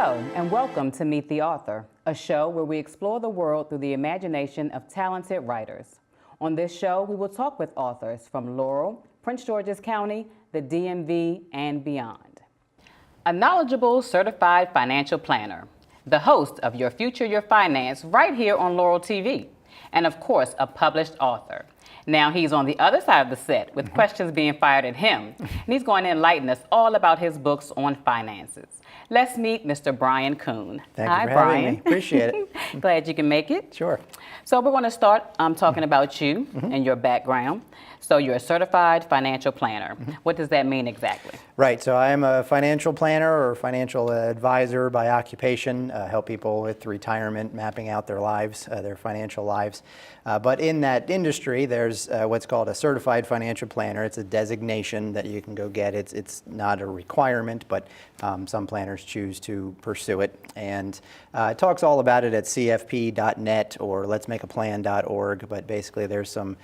Hello, and welcome to Meet the Author, a show where we explore the world through the imagination of talented writers. On this show, we will talk with authors from Laurel, Prince George's County, the DMV, and beyond. A knowledgeable, certified financial planner, the host of Your Future, Your Finance, right here on Laurel TV, and of course, a published author. Now he's on the other side of the set with questions being fired at him, and he's going to enlighten us all about his books on finances. Let's meet Mr. Brian Kuhn. Thank you for having me. Appreciate it. Glad you can make it. Sure. So we're going to start talking about you and your background. So you're a certified financial planner. What does that mean exactly? Right, so I am a financial planner or financial advisor by occupation, help people with retirement, mapping out their lives, their financial lives. But in that industry, there's what's called a certified financial planner. It's a designation that you can go get. It's not a requirement, but some planners choose to pursue it. And it talks all about it at cfp.net or letsmakeaplan.org, but basically there's some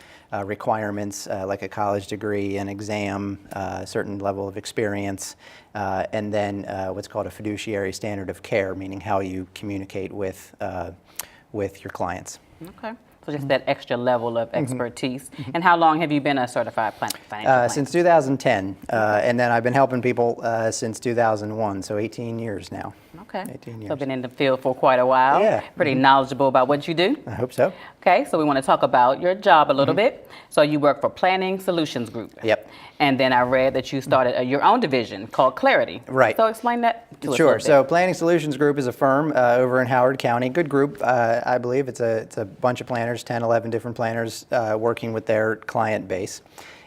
requirements like a college degree, an exam, a certain level of experience, and then what's called a fiduciary standard of care, meaning how you communicate with your clients. Okay. So just that extra level of expertise. And how long have you been a certified financial planner? Since 2010, and then I've been helping people since 2001, so 18 years now. Okay. 18 years. So been in the field for quite a while. Yeah. Pretty knowledgeable about what you do. I hope so. Okay, so we want to talk about your job a little bit. So you work for Planning Solutions Group. Yep. And then I read that you started your own division called Clarity. Right. So explain that to us a Sure. little bit. So Planning Solutions Group is a firm over in Howard County. Good group, I believe. It's a bunch of planners, 10, 11 different planners working with their client base.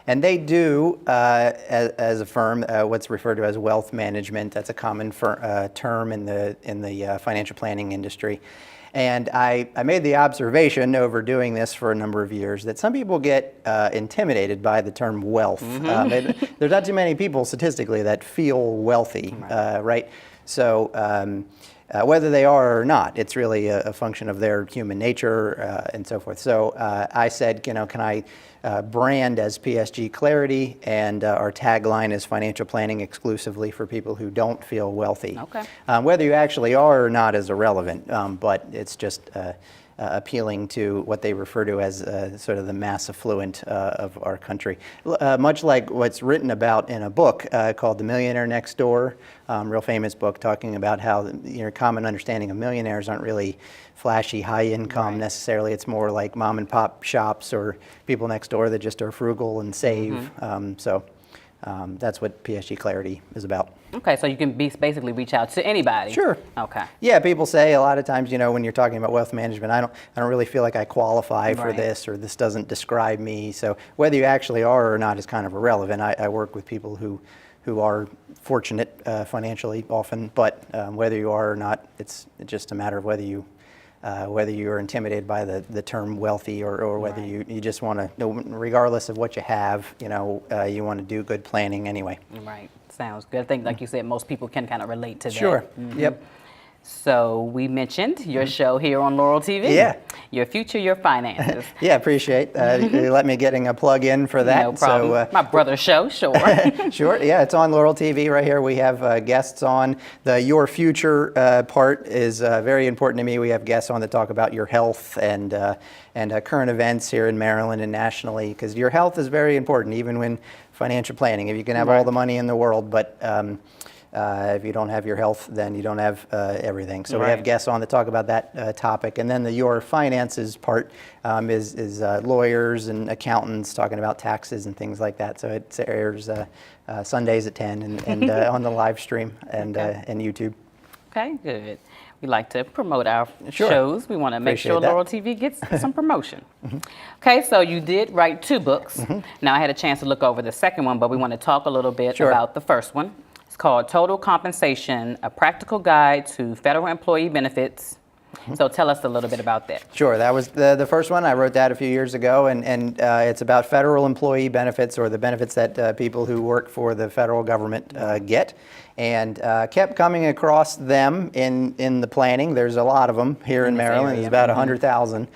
And they do, as a firm, what's referred to as wealth management. That's a common term in the financial planning industry. And I made the observation over doing this for a number of years that some people get intimidated by the term wealth. There's not too many people statistically that feel wealthy, right? So whether they are or not, it's really a function of their human nature and so forth. So I said, can I brand as PSG Clarity, and our tagline is financial planning exclusively for people who don't feel wealthy. Okay. Whether you actually are or not is irrelevant, but it's just appealing to what they refer to as sort of the mass affluent of our country. Much like what's written about in a book called The Millionaire Next Door, real famous book talking about how your common understanding of millionaires aren't really flashy, high income necessarily. It's more like mom and pop shops or people next door that just are frugal and save. So that's what PSG Clarity is about. Okay, so you can basically reach out to anybody. Sure. Okay. Yeah, people say a lot of times, when you're talking about wealth management, I don't really feel like I qualify for this, or this doesn't describe me. So whether you actually are or not is kind of irrelevant. I work with people who are fortunate financially often, but whether you are or not, it's just a matter of whether you're intimidated by the term wealthy, or whether you just want to, regardless of what you have, you want to do good planning anyway. Right. Sounds good. I think, like you said, most people can kind of relate to that. Sure. Yep. So we mentioned your show here on Laurel TV. Yeah. Your Future, Your Finances. Yeah, appreciate you let me getting a plug in for that. No problem. So, my brother's show, sure. Sure. Yeah, it's on Laurel TV right here. We have guests on. The Your Future part is very important to me. We have guests on that talk about your health and current events here in Maryland and nationally, because your health is very important, even when financial planning. If you can have all the money in the world, but if you don't have your health, then you don't have everything. So we have guests on that talk about that topic. And then the Your Finances part is lawyers and accountants talking about taxes and things like that. So it airs Sundays at 10 and on the live stream and YouTube. Okay, good. We like to promote our shows. We want to make sure Laurel TV gets some promotion. Okay, so you did write 2 books. Now I had a chance to look over the second one, but we want to talk a little bit about the first one. It's called Total Compensation, A Practical Guide to Federal Employee Benefits. So tell us a little bit about that. Sure, that was the first one. I wrote that a few years ago, and it's about federal employee benefits, or the benefits that people who work for the federal government get. and kept coming across them in the planning. There's a lot of them here in Maryland. area. There's about 100,000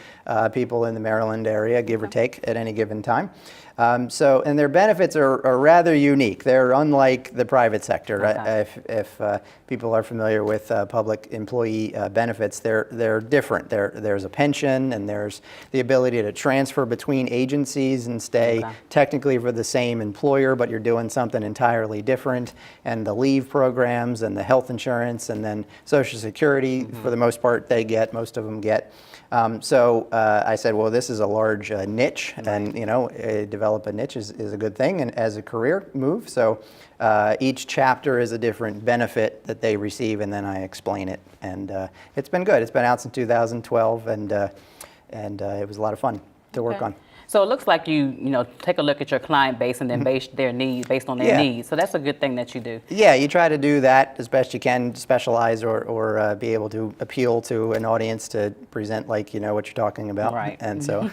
people in the Maryland area, give or take, at any given time. And their benefits are rather unique. They're unlike the private sector. Okay. If people are familiar with public employee benefits, they're different. There's a pension, and there's the ability to transfer between agencies and stay technically for the same employer, but you're doing something entirely different. And the leave programs and the health insurance and then Social Security, for the most part, most of them get. So I said, well, this is a large niche, and develop a niche is a good thing, and as a career move. So each chapter is a different benefit that they receive, and then I explain it. And it's been good. It's been out since 2012, and it was a lot of fun to work on. So it looks like you take a look at your client base and then based on their needs. So that's a good thing that you do. Yeah, you try to do that as best you can, specialize or be able to appeal to an audience to present like you know what you're talking about. Right. And so,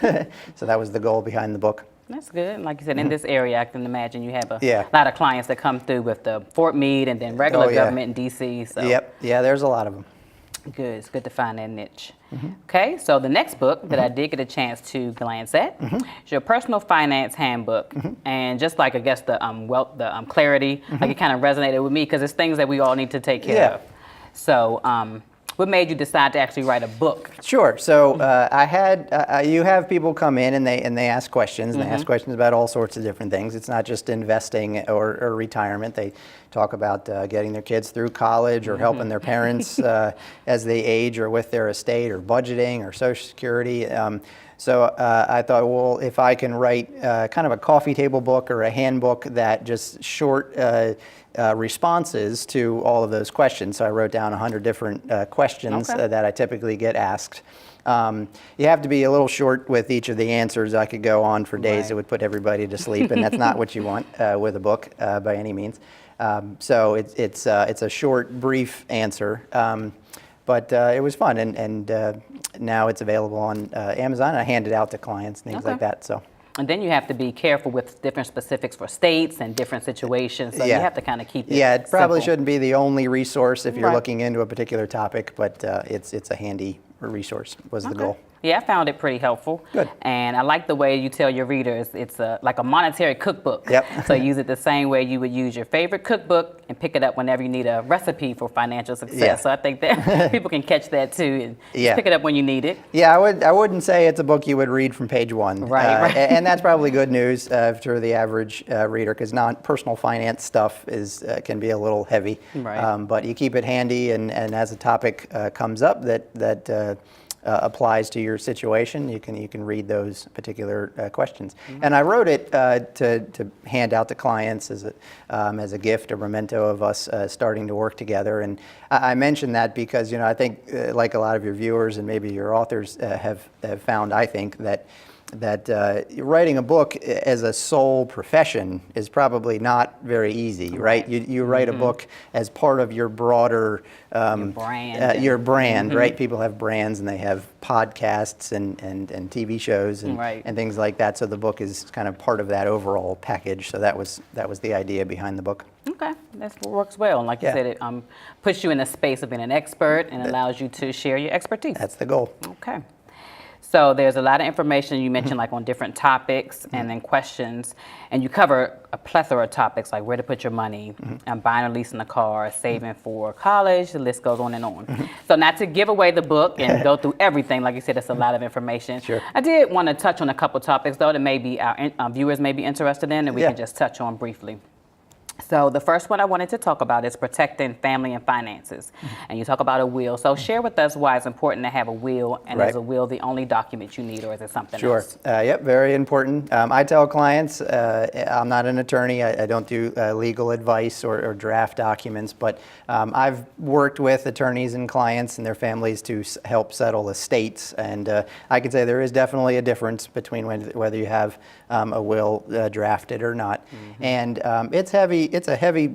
so that was the goal behind the book. That's good. Like you said, in this area, I can imagine you have a Yeah. lot of clients that come through with the Fort Meade and then regular government in D.C. So. Yep. Yeah, there's a lot of them. Good. It's good to find that niche. Okay, so the next book that I did get a chance to glance at is your Personal Finance Handbook, and just like I guess the Clarity, like it kind of resonated with me because it's things that we all need to take care of. So, what made you decide to actually write a book? Sure. So you have people come in and they ask questions. And they ask questions about all sorts of different things. It's not just investing or retirement. They talk about getting their kids through college or helping their parents as they age or with their estate or budgeting or Social Security. So I thought, well, if I can write kind of a coffee table book or a handbook that just short responses to all of those questions. So I wrote down 100 different questions that I typically get asked. You have to be a little short with each of the answers. I could go on for days. It would put everybody to sleep, and that's not what you want with a book by any means. So it's a short, brief answer. But it was fun, and now it's available on Amazon. I hand it out to clients and things like that. So. And then you have to be careful with different specifics for states and different situations. So you have to kind of keep it it probably simple. shouldn't be the only resource if you're looking into a particular topic, but it's a handy resource was the goal. Yeah, I found it pretty helpful. Good. And I like the way you tell your readers it's like a monetary cookbook. Yep. So use it the same way you would use your favorite cookbook and pick it up whenever you need a recipe for financial success. Yeah. So I think that people can catch that too and just pick it up when you need it. Yeah, I wouldn't say it's a book you would read from page one. Right. And that's probably good news for the average reader because personal finance stuff can be a little heavy. Right. But you keep it handy, and as a topic comes up that applies to your situation, you can read those particular questions. And I wrote it to hand out to clients as a gift, a memento of us starting to work together. And I mentioned that because I think like a lot of your viewers and maybe your authors have found, I think that writing a book as a sole profession is probably not very easy, right? You write a book as part of your broader your brand, right? People have brands and they have podcasts and TV shows and things like that. So the book is kind of part of that overall package. So that was the idea behind the book. Okay, that works well. And like you said, it puts you in a space of being an expert and allows you to share your expertise. That's the goal. Okay. So there's a lot of information you mentioned like on different topics and then questions, and you cover a plethora of topics like where to put your money, buying or leasing a car, saving for college, the list goes on and on. So not to give away the book and go through everything, like you said, it's a lot of information. Sure. I did want to touch on a couple topics though that maybe our viewers may be interested in and we can just touch on briefly. So the first one I wanted to talk about is protecting family and finances. And you talk about a will. So share with us why it's important to have a will, and is a will the only document you need, or is it something else? Yep, very important. I tell clients, I'm not an attorney. I don't do legal advice or draft documents, but I've worked with attorneys and clients and their families to help settle estates. And I can say there is definitely a difference between whether you have a will drafted or not. And it's heavy. It's a heavy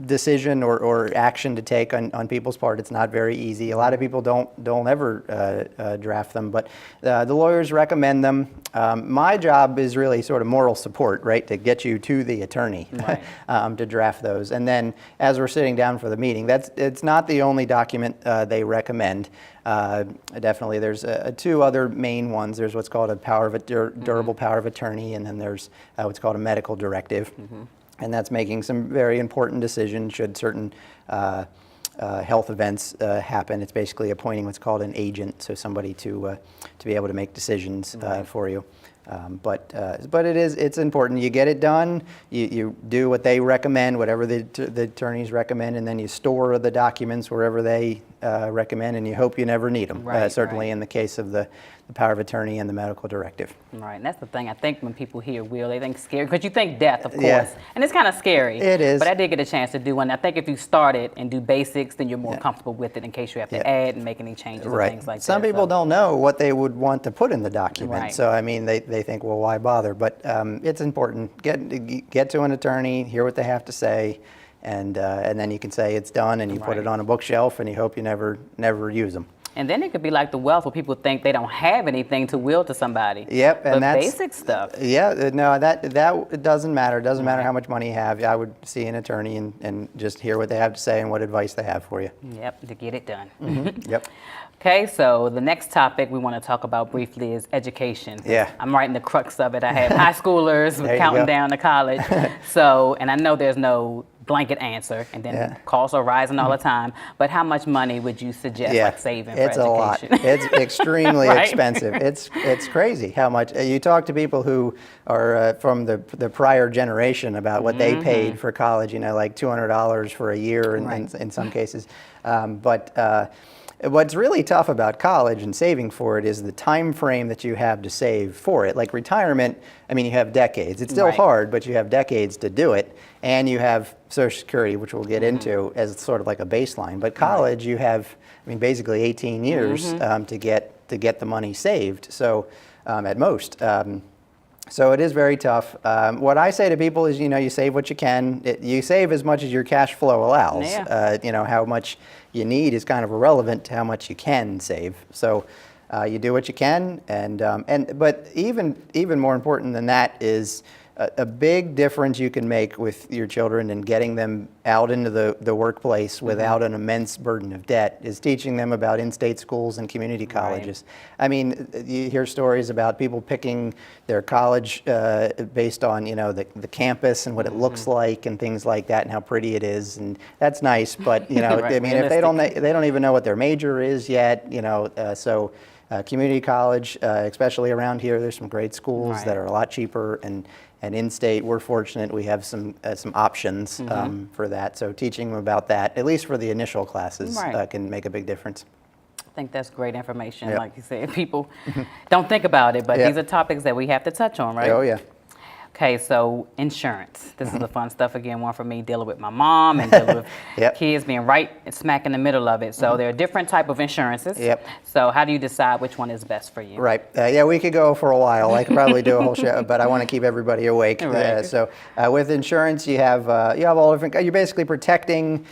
decision or action to take on people's part. It's not very easy. A lot of people don't ever draft them, but the lawyers recommend them. My job is really sort of moral support, right, to get you to the attorney Right. to draft those. And then as we're sitting down for the meeting, it's not the only document they recommend. Definitely, there's two other main ones. There's what's called a durable power of attorney, and then there's what's called a medical directive. And that's making some very important decisions should certain health events happen. It's basically appointing what's called an agent, so somebody to be able to make decisions for you. But it's important. You get it done. You do what they recommend, whatever the attorneys recommend, and then you store the documents wherever they recommend, and you hope you never need them. Right, Certainly right. in the case of the power of attorney and the medical directive. Right, and that's the thing. I think when people hear will, they think scary, because you think death, of course, Yeah. and it's kind of scary. It is. But I did get a chance to do one. I think if you start it and do basics, then you're more comfortable with it in case you have to add and make any changes and things like that. Some people So- don't know what they would want to put in the document. Right. So, I mean, they think, well, why bother? But it's important. Get to an attorney, hear what they have to say, and then you can say it's done, and you put it on a bookshelf, and you hope you never use them. And then it could be like the wealth, where people think they don't have anything to will to somebody. Yep, and but that's basic stuff. Yeah, no, that it doesn't matter. It doesn't matter how much money you have. I would see an attorney and just hear what they have to say and what advice they have for you. Yep, to get it done. Yep. Okay, so the next topic we want to talk about briefly is education. Yeah. I'm right in the crux of it. I have high schoolers There you counting go. down to college. So, and I know there's no blanket answer, and then Yeah. costs are rising all the time. But how much money would you suggest, like saving it's for a lot. education? It's extremely Right? expensive. It's crazy how much you talk to people who are from the prior generation about what they paid for college. You know, like $200 for a year in some cases. What's really tough about college and saving for it is the time frame that you have to save for it. Like retirement, I mean, you have decades. It's still hard, but you have decades to do it. And you have Social Security, which we'll get into as sort of like a baseline. But college, you have, I mean, basically 18 years to get the money saved. So at most. So it is very tough. What I say to people is, you save what you can. You save as much as your cash flow allows. Yeah. How much you need is kind of irrelevant to how much you can save. So you do what you can, but even more important than that is a big difference you can make with your children and getting them out into the workplace without an immense burden of debt is teaching them about in-state schools and community colleges. I mean, you hear stories about people picking their college based on, the campus and what it looks like and things like that and how pretty it is, and that's nice, but, I mean, if they don't even know what their major is yet, so community college, especially around here, there's some great schools that are a lot cheaper, and in-state, we're fortunate we have some options for that. So teaching them about that, at least for the initial classes, can make a big difference. I think that's great information. Yep. Like you said, people don't think about it, but these are topics that we have to touch on, right? Oh, yeah. Okay, so insurance. This is the fun stuff again, one for me, dealing with my mom and dealing with kids being right smack in the middle of it. So there are different type of insurances. Yep. So how do you decide which one is best for you? Right. Yeah, we could go for a while. I could probably do a whole show, but I want to keep everybody awake. Right. So with insurance, you have all different. You're basically protecting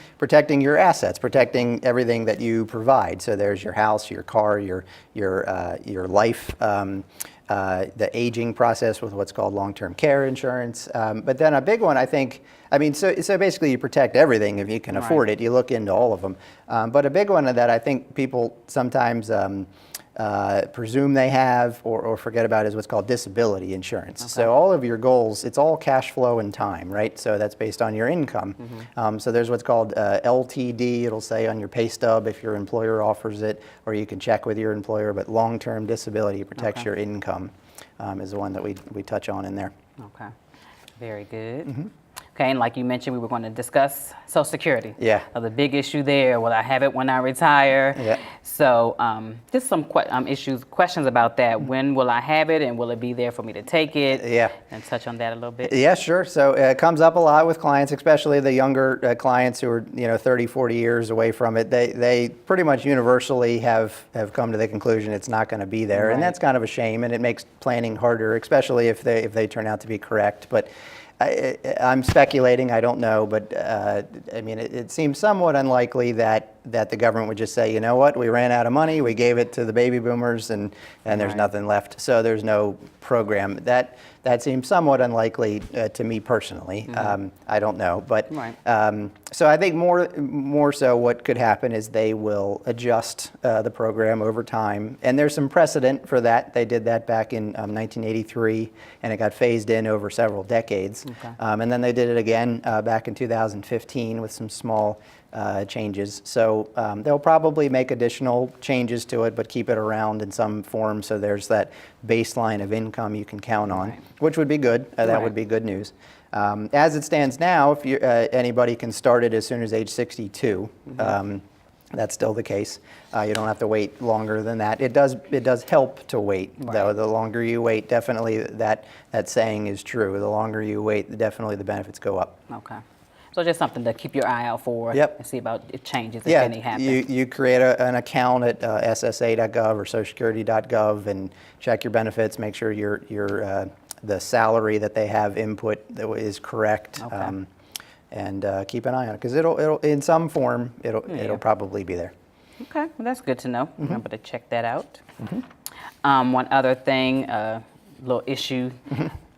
your assets, protecting everything that you provide. So there's your house, your car, your life. The aging process with what's called long-term care insurance. But then a big one, so basically you protect everything if you can afford it. You look into all of them. But a big one that I think people sometimes presume they have or forget about is what's called disability insurance. Okay. So all of your goals, it's all cash flow and time, right? So that's based on your income. So there's what's called LTD, it'll say on your pay stub if your employer offers it, or you can check with your employer, but long-term disability protects your income is the one that we touch on in there. Okay, very good. Okay, and like you mentioned, we were going to discuss Social Security. Yeah. The big issue there, will I have it when I retire? Yeah. So just some questions about that. When will I have it, and will it be there for me to take it? Yeah. And touch on that a little bit. Yeah, sure. So it comes up a lot with clients, especially the younger clients who are 30, 40 years away from it. They pretty much universally have come to the conclusion it's not going to be there, and that's kind of a shame, and it makes planning harder, especially if they turn out to be correct. But I'm speculating. I don't know, but I mean, it seems somewhat unlikely that the government would just say, you know what, we ran out of money, we gave it to the baby boomers, and there's Right. nothing left. So there's no program. That seems somewhat unlikely to me personally. I don't know, but Right. so I think more so what could happen is they will adjust the program over time, and there's some precedent for that. They did that back in 1983, and it got phased in over several decades. Okay. And then they did it again back in 2015 with some small changes. So they'll probably make additional changes to it, but keep it around in some form so there's that baseline of income you can count on, Right. which would be good. That Right. would be good news. As it stands now, if you, anybody can start it as soon as age 62. That's still the case. You don't have to wait longer than that. It does help to wait, though. Right. The longer you wait, definitely that saying is true. The longer you wait, definitely the benefits go up. Okay. So just something to keep your eye out for. Yep. And see about it changes if Yeah, any happen. you create an account at ssa.gov or socialsecurity.gov and check your benefits. Make sure the salary that they have input is correct. Okay. And keep an eye on it because it'll in some form it'll probably be there. Okay, well, that's good to know. Remember to check that out. Mm-hmm. One other thing, little issue,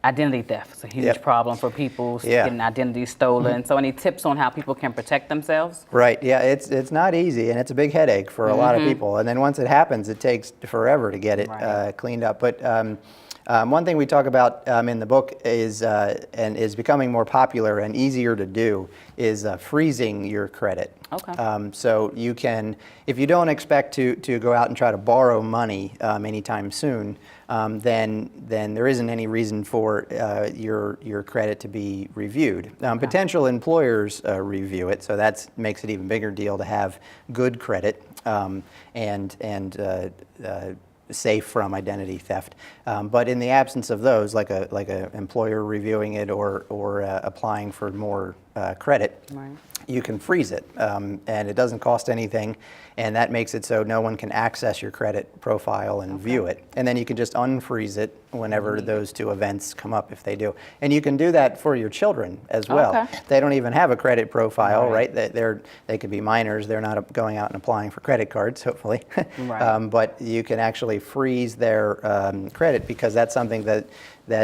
identity theft. It's a huge Yep. problem for people Yeah. getting identity stolen. So any tips on how people can protect themselves? Right. Yeah. It's not easy, and it's a big headache for a lot of people. And then once it happens, it takes forever to get it Right. cleaned up. But one thing we talk about in the book is and is becoming more popular and easier to do is freezing your credit. Okay. So you can, if you don't expect to go out and try to borrow money anytime soon, then there isn't any reason for your credit to be reviewed. Potential employers review it, so that makes it even bigger deal to have good credit and safe from identity theft. But in the absence of those, like a employer reviewing it or applying for more credit, Right. you can freeze it, and it doesn't cost anything, and that makes it so no one can access your credit profile and view it. And then you can just unfreeze it whenever those two events come up, if they do. And you can do that for your children as well. Okay. They don't even have a credit profile, Right. right? They could be minors. They're not going out and applying for credit cards, hopefully. Right. But you can actually freeze their credit because that's something that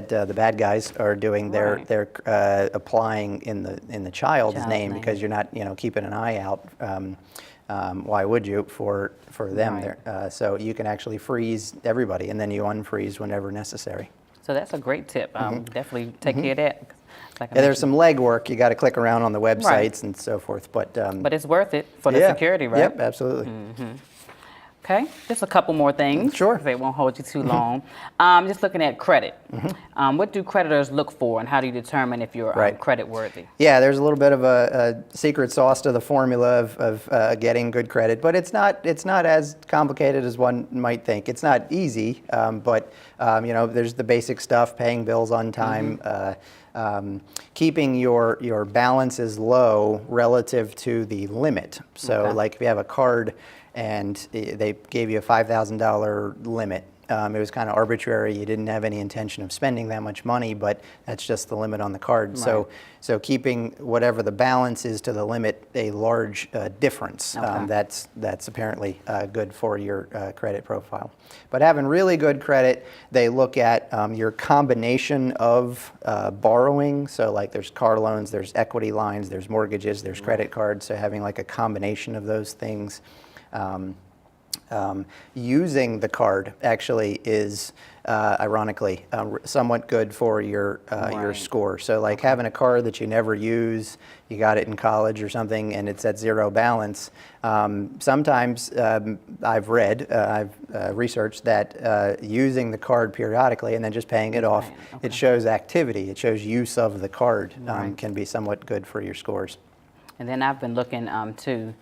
the bad guys are doing. Right. They're applying in the child's name name. because you're not keeping an eye out. Why would you for them Right. there? So you can actually freeze everybody, and then you unfreeze whenever necessary. So that's a great tip. Definitely take care of that. Like I Yeah, there's mentioned. some legwork. You got to click around on the websites and so forth, but But it's worth it for the yeah. security, right? Yep, absolutely. Okay, just a couple more things. Sure. They won't hold you too long. Just looking at credit. What do creditors look for, and how do you determine if you're Right. credit worthy? Yeah, there's a little bit of a secret sauce to the formula of getting good credit, but it's not as complicated as one might think. It's not easy, but there's the basic stuff: paying bills on time, keeping your balances low relative to the limit. So, Okay. like if you have a card and they gave you a $5,000 limit. It was kind of arbitrary. You didn't have any intention of spending that much money, but that's just the limit on the card. Right. So keeping whatever the balance is to the limit a large difference. Okay. That's apparently good for your credit profile. But having really good credit, they look at your combination of borrowing. So like there's car loans, there's equity lines, there's mortgages, there's credit cards. So having like a combination of those things. Using the card actually is, ironically, somewhat good for your Right. score. So like having a card that you never use, you got it in college or something, and it's at zero balance. Sometimes I've researched that using the card periodically and then just paying it off, Okay. it shows activity, it shows use of the card, Right. can be somewhat good for your scores. And then I've been looking to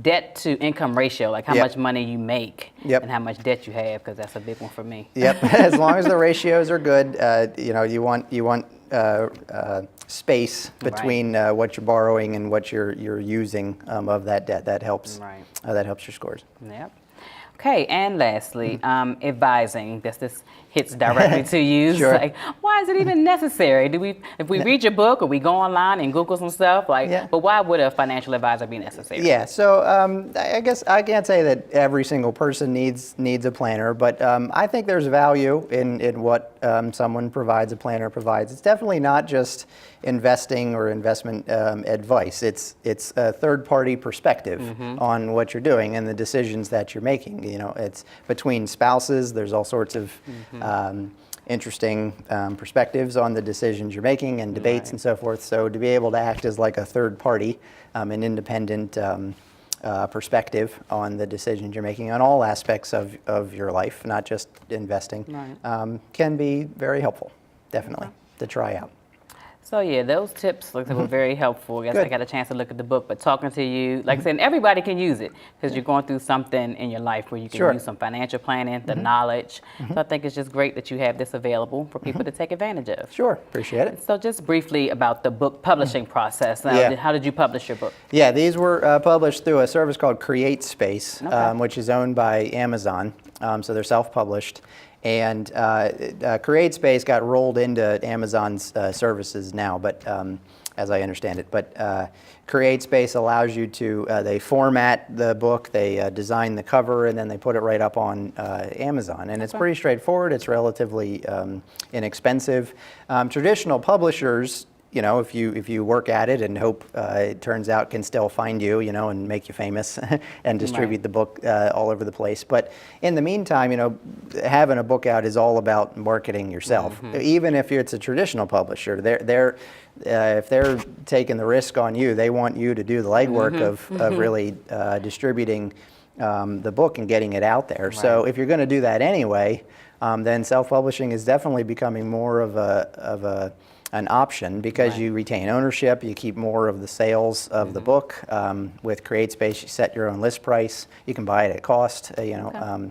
debt to income ratio, like how Yep. much money you make Yep. and how much debt you have, because that's a big one for me. Yep, as long as the ratios are good, you want space between what you're borrowing and what you're using of that debt. That helps. Right. That helps your scores. Yep. Okay, and lastly, advising. This hits directly to you. Sure. Like, why is it even necessary? If we read your book or we go online and Google some stuff, but why would a financial advisor be necessary? Yeah, so I guess I can't say that every single person needs a planner, but I think there's value in what someone provides, a planner provides. It's definitely not just investing or investment advice. It's a third-party perspective on what you're doing and the decisions that you're making. You know, it's between spouses. There's all sorts of interesting perspectives on the decisions you're making and debates and so forth. So to be able to act as like a third party, an independent perspective on the decisions you're making on all aspects of your life, not just investing, can be very helpful, definitely, to try out. So yeah, those tips were very helpful. I guess I got a chance to look at the book, but talking to you, like I said, everybody can use it because you're going through something in your life where you can use some financial planning, the knowledge. So I think it's just great that you have this available for people to take advantage of. Sure, appreciate it. So just briefly about the book publishing process. Now, how did you publish your book? Yeah, these were published through a service called Create Space, which is owned by Amazon. So they're self-published. And CreateSpace got rolled into Amazon's services now, but as I understand it. But CreateSpace allows you to, they format the book, they design the cover, and then they put it right up on Amazon. And it's pretty straightforward. It's relatively inexpensive. Traditional publishers, you know, if you work at it and hope it turns out, can still find you, you know, and make you famous and distribute the book all over the place. But in the meantime, you know, having a book out is all about marketing yourself. Even if it's a traditional publisher, if they're taking the risk on you, they want you to do the legwork of really distributing the book and getting it out there. So if you're going to do that anyway, then self-publishing is definitely becoming more of an option because you retain ownership, you keep more of the sales of the book. With CreateSpace, you set your own list price. You can buy it at cost. You know,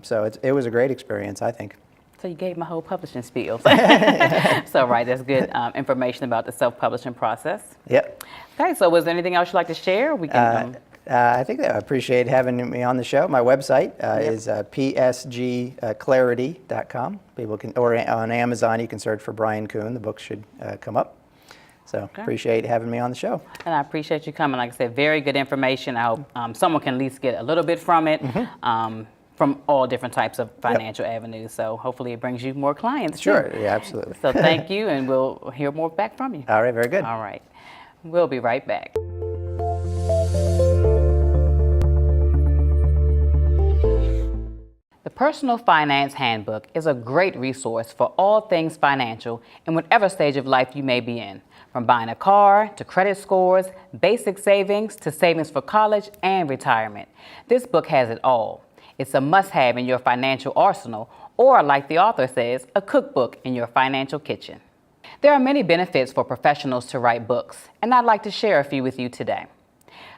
so it was a great experience, I think. So you gave my whole publishing spiel. So that's good information about the self-publishing process. Yep. Okay, so was there anything else you'd like to share? We can. I think that I appreciate having me on the show. My website is psgclarity.com. People can, or on Amazon, you can search for Brian Kuhn. The book should come up. So appreciate having me on the show. And I appreciate you coming. Like I said, very good information. I hope someone can at least get a little bit from it. From all different types of financial avenues. So hopefully it brings you more clients. Sure, yeah, absolutely. So thank you, and we'll hear more back from you. All right, very good. All right. We'll be right back. The Personal Finance Handbook is a great resource for all things financial in whatever stage of life you may be in, from buying a car to credit scores, basic savings to savings for college and retirement. This book has it all. It's a must-have in your financial arsenal, or like the author says, a cookbook in your financial kitchen. There are many benefits for professionals to write books, and I'd like to share a few with you today.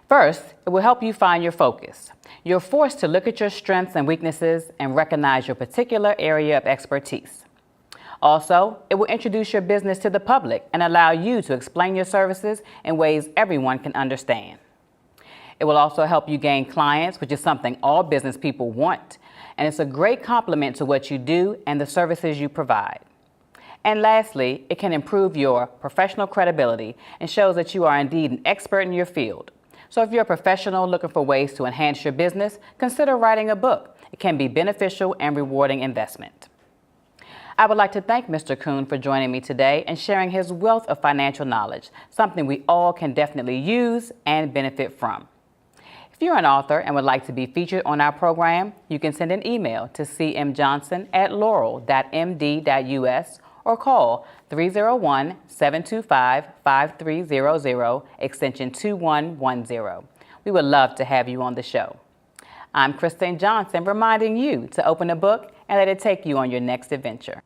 First, it will help you find your focus. You're forced to look at your strengths and weaknesses and recognize your particular area of expertise. Also, it will introduce your business to the public and allow you to explain your services in ways everyone can understand. It will also help you gain clients, which is something all business people want, and it's a great complement to what you do and the services you provide. And lastly, it can improve your professional credibility and shows that you are indeed an expert in your field. So if you're a professional looking for ways to enhance your business, consider writing a book. It can be beneficial and rewarding investment. I would like to thank Mr. Kuhn for joining me today and sharing his wealth of financial knowledge, something we all can definitely use and benefit from. If you're an author and would like to be featured on our program, you can send an email to cmjohnson@laurel.md.us or call 301-725-5300, extension 2110. We would love to have you on the show. I'm Christine Johnson, reminding you to open a book and let it take you on your next adventure.